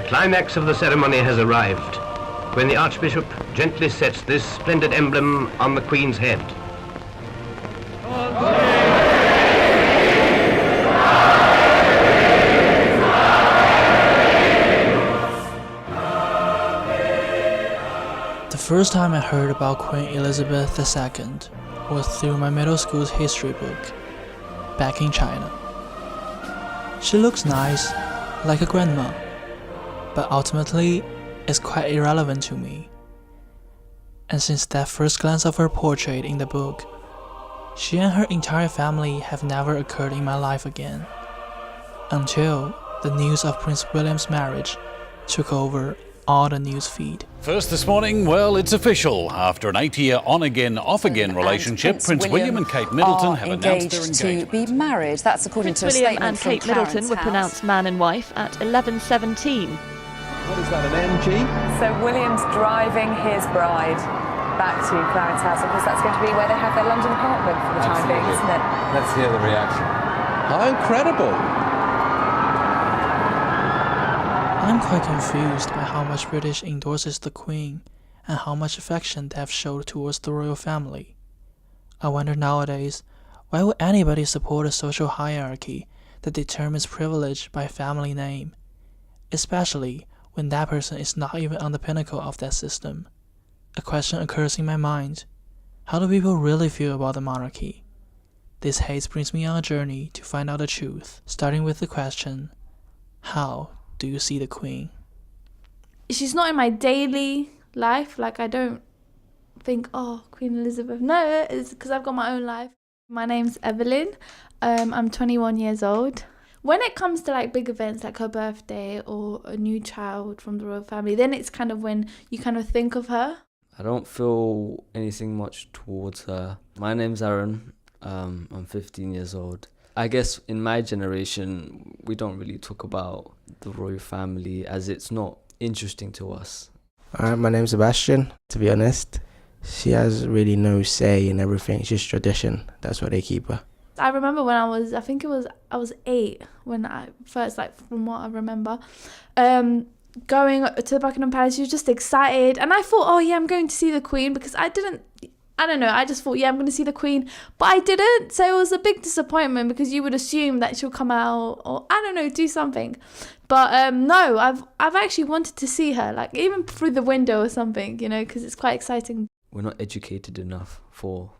climax of the ceremony has arrived, when the Archbishop gently sets this splendid emblem on the Queen's head. The first time I heard about Queen Elizabeth II was through my middle school's history book, back in China. She looks nice, like a grandma, but ultimately is quite irrelevant to me. And since that first glance of her portrait in the book, she and her entire family have never occurred in my life again, until the news of Prince William's marriage took over all the news feed. First this morning, well, it's official. After an 8-year on-again, off-again relationship, Prince William and Kate Middleton have announced their engagement. To be married. That's according Prince to a William statement and from Kate Middleton Clarence were House. pronounced man and wife at 11:17. What is that, an MG? So William's driving his bride back to Clarence House. Of course, that's going to be where they have their London apartment for the time being, isn't it? Let's hear the reaction. How incredible! I'm quite confused by how much British endorses the Queen and how much affection they have showed towards the royal family. I wonder nowadays, why would anybody support a social hierarchy that determines privilege by family name, especially when that person is not even on the pinnacle of that system? A question occurs in my mind. How do people really feel about the monarchy? This hate brings me on a journey to find out the truth, starting with the question, how do you see the Queen? She's not in my daily life. Like, I don't think, oh, Queen Elizabeth. No, it's because I've got my own life. My name's Evelyn. I'm 21 years old. When it comes to like big events like her birthday or a new child from the royal family, then it's kind of when you kind of think of her. I don't feel anything much towards her. My name's Aaron. I'm 15 years old. I guess in my generation, we don't really talk about the royal family as it's not interesting to us. My name's Sebastian. To be honest, she has really no say in everything. It's just tradition. That's why they keep her. I remember when I was 8 when I first, like from what I remember, going to the Buckingham Palace. She was just excited, and I thought, oh yeah, I'm going to see the Queen, because I don't know, I just thought, yeah, I'm going to see the Queen, but I didn't, so it was a big disappointment, because you would assume that she'll come out, or I don't know, do something. But no, I've actually wanted to see her, like even through the window or something, you know, because it's quite exciting. We're not educated enough for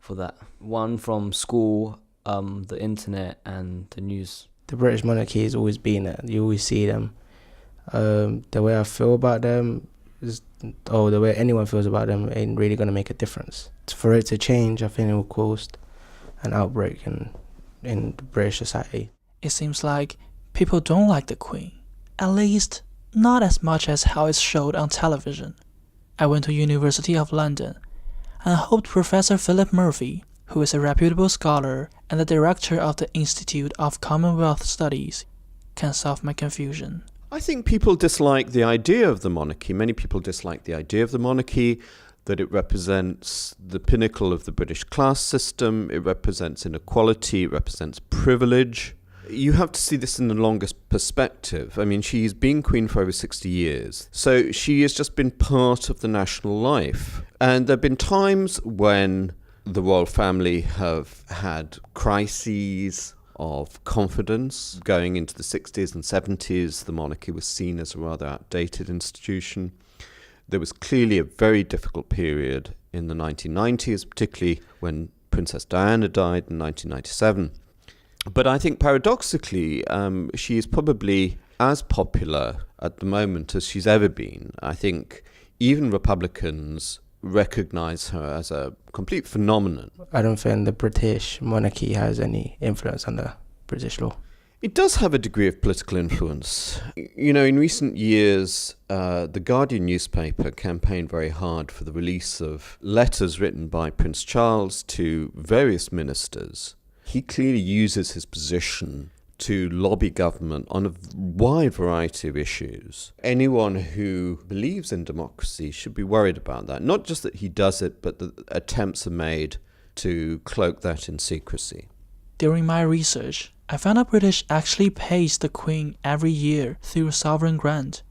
that. One, from school, the internet and the news. The British monarchy has always been there. You always see them. The way I feel about them is, the way anyone feels about them ain't really going to make a difference. For it to change, I think it will cause an outbreak in the British society. It seems like people don't like the Queen, at least not as much as how it's showed on television. I went to University of London, and I hoped Professor Philip Murphy, who is a reputable scholar and the director of the Institute of Commonwealth Studies, can solve my confusion. I think people dislike the idea of the monarchy. Many people dislike the idea of the monarchy, that it represents the pinnacle of the British class system, it represents inequality, it represents privilege. You have to see this in the longest perspective. I mean, she's been queen for over 60 years, so she has just been part of the national life. And there have been times when the royal family have had crises of confidence. Going into the 60s and 70s, the monarchy was seen as a rather outdated institution. There was clearly a very difficult period in the 1990s, particularly when Princess Diana died in 1997. But I think paradoxically, she is probably as popular at the moment as she's ever been. I think even Republicans recognise her as a complete phenomenon. I don't think the British monarchy has any influence on the British law. It does have a degree of political influence. You know, in recent years, the Guardian newspaper campaigned very hard for the release of letters written by Prince Charles to various ministers. He clearly uses his position to lobby government on a wide variety of issues. Anyone who believes in democracy should be worried about that. Not just that he does it, but that attempts are made to cloak that in secrecy. During my research, I found out British actually pays the Queen every year through a sovereign grant.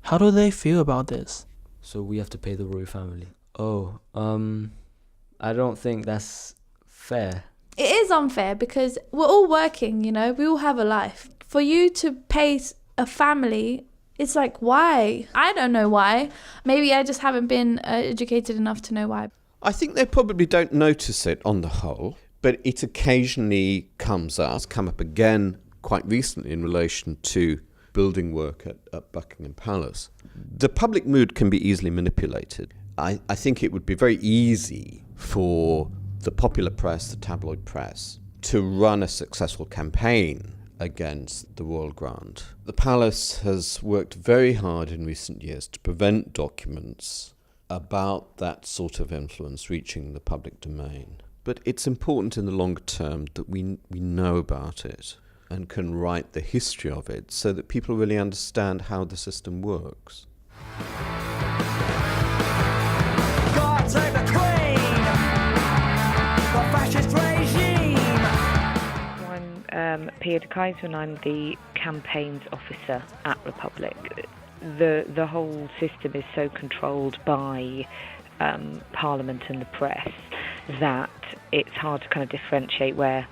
How do they feel about this? So we have to pay the royal family. Oh, I don't think that's fair. It is unfair because we're all working, you know, we all have a life. For you to pay a family, it's like, why? I don't know why. Maybe I just haven't been educated enough to know why. I think they probably don't notice it on the whole, but it occasionally come up again quite recently in relation to building work at Buckingham Palace. The public mood can be easily manipulated. I think it would be very easy for the popular press, the tabloid press, to run a successful campaign against the royal grant. The palace has worked very hard in recent years to prevent documents about that sort of influence reaching the public domain. But it's important in the longer term that we know about it and can write the history of it so that people really understand how the system works. God save the Queen, the fascist regime. I'm Pia de Keyser and I'm the campaigns officer at Republic. The whole system is so controlled by Parliament and the press that it's hard to kind of differentiate where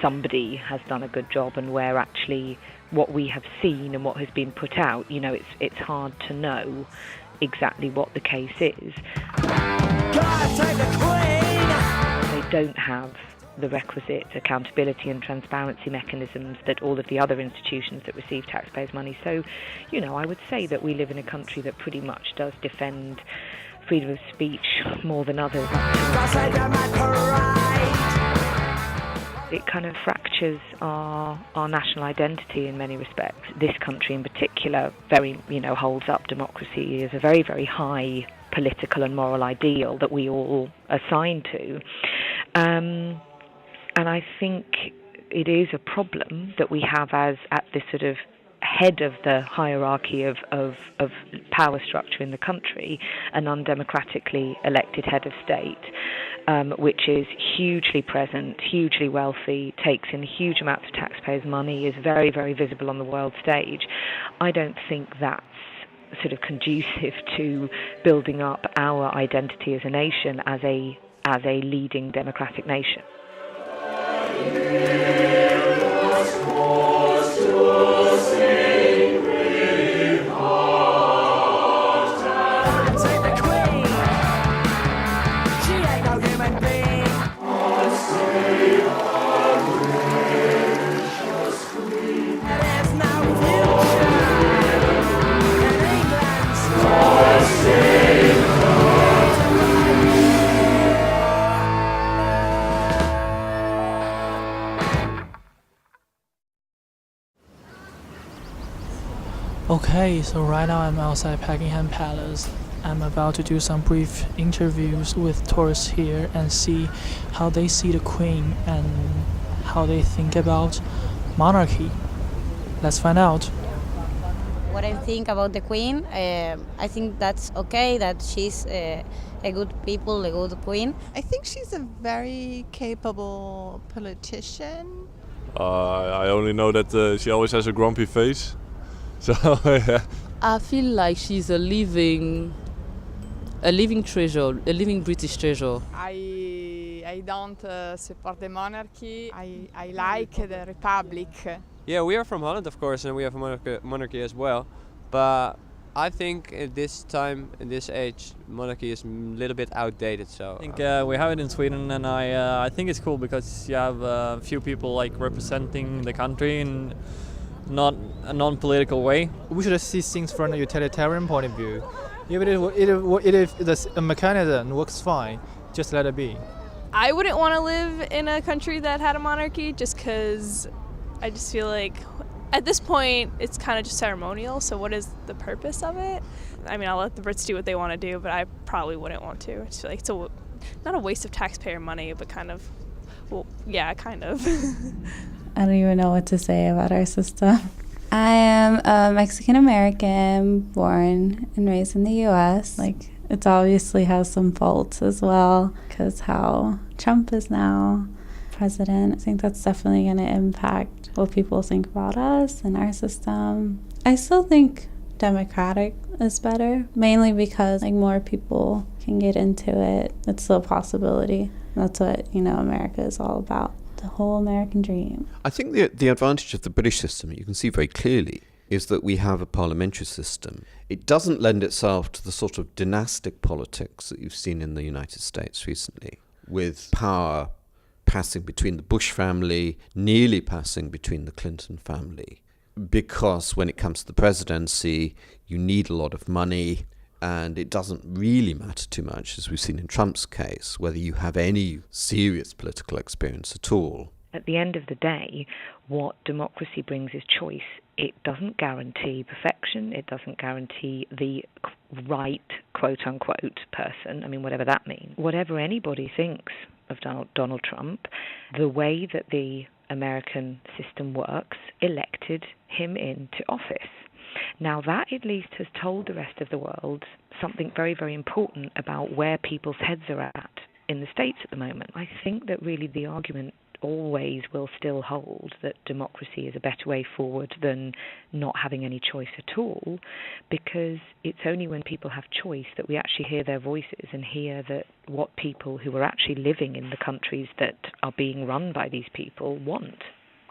somebody has done a good job and where actually what we have seen and what has been put out, you know, it's hard to know exactly what the case is. They don't have the requisite accountability and transparency mechanisms that all of the other institutions that receive taxpayers' money. So, you know, I would say that we live in a country that pretty much does defend freedom of speech more than others. It kind of fractures our national identity in many respects. This country in particular very, you know, holds up democracy as a very, very high political and moral ideal that we all assign to. And I think it is a problem that we have as at this sort of head of the hierarchy of power structure in the country, an undemocratically elected head of state, which is hugely present, hugely wealthy, takes in huge amounts of taxpayers' money, is very, very visible on the world stage. I don't think that's sort of conducive to building up our identity as a nation, as a leading democratic nation. Okay, so right now I'm outside Buckingham Palace. I'm about to do some brief interviews with tourists here and see how they see the Queen and how they think about monarchy. Let's find out. What I think about the Queen, I think that's okay, that she's a good people, a good Queen. I think she's a very capable politician. I only know that she always has a grumpy face. So yeah. I feel like she's a living treasure, a living British treasure. I don't support the monarchy. I like the republic. Yeah, we are from Holland, of course, and we have a monarchy as well. But I think at this time, in this age, monarchy is a little bit outdated. So I think we have it in Sweden, and I think it's cool because you have a few people like representing the country in not a non-political way. We should see things from a utilitarian point of view. If the mechanism works fine, just let it be. I wouldn't want to live in a country that had a monarchy just because I just feel like at this point it's kind of just ceremonial, so what is the purpose of it? I mean, I'll let the Brits do what they want to do, but I probably wouldn't want to. I just feel like it's not a waste of taxpayer money, but kind of, well, yeah, kind of. I don't even know what to say about our system. I am a Mexican-American, born and raised in the U.S. Like, it obviously has some faults as well, because how Trump is now president. I think that's definitely going to impact what people think about us and our system. I still think Democratic is better, mainly because like more people can get into it. It's still a possibility. That's what, America is all about. The whole American dream. I think the advantage of the British system, you can see very clearly, is that we have a parliamentary system. It doesn't lend itself to the sort of dynastic politics that you've seen in the United States recently, with power passing between the Bush family, nearly passing between the Clinton family. Because when it comes to the presidency, you need a lot of money, and it doesn't really matter too much, as we've seen in Trump's case, whether you have any serious political experience at all. At the end of the day, what democracy brings is choice. It doesn't guarantee perfection. It doesn't guarantee the right, quote-unquote, person. I mean, whatever that means. Whatever anybody thinks of Donald Trump, the way that the American system works elected him into office. Now, that at least has told the rest of the world something very, very important about where people's heads are at in the States at the moment. I think that really the argument always will still hold that democracy is a better way forward than not having any choice at all, because it's only when people have choice that we actually hear their voices and hear that what people who are actually living in the countries that are being run by these people want,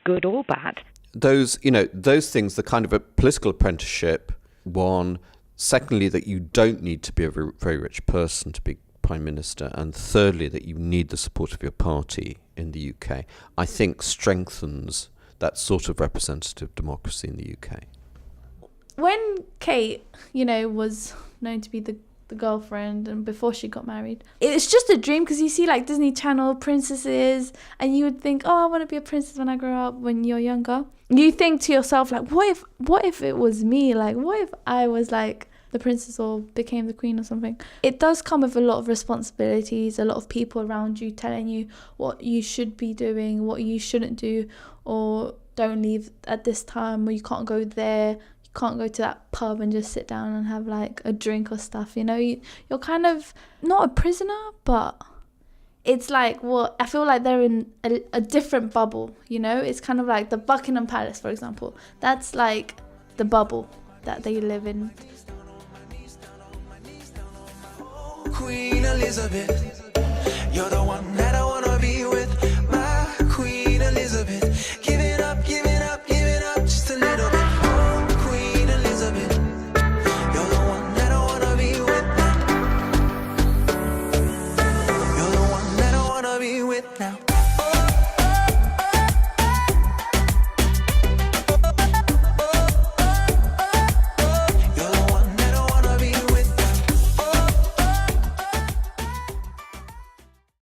good or bad. Those things, the kind of a political apprenticeship, one. Secondly, that you don't need to be a very rich person to be Prime Minister. And thirdly, that you need the support of your party in the UK, I think strengthens that sort of representative democracy in the UK. When Kate, was known to be the girlfriend and before she got married, it's just a dream because you see like Disney Channel princesses and you would think, oh, I want to be a princess when I grow up. When you're younger, you think to yourself like, what if it was me? Like, what if I was like the princess or became the queen or something? It does come with a lot of responsibilities, a lot of people around you telling you what you should be doing, what you shouldn't do, or don't leave at this time, or you can't go there, can't go to that pub and just sit down and have like a drink or stuff. You're kind of not a prisoner, but it's like I feel like they're in a different bubble. It's kind of like the Buckingham Palace, for example. That's like the bubble that they live in. Queen Elizabeth, you're the one that I wanna be with. My Queen Elizabeth, give it up, just a little bit. Now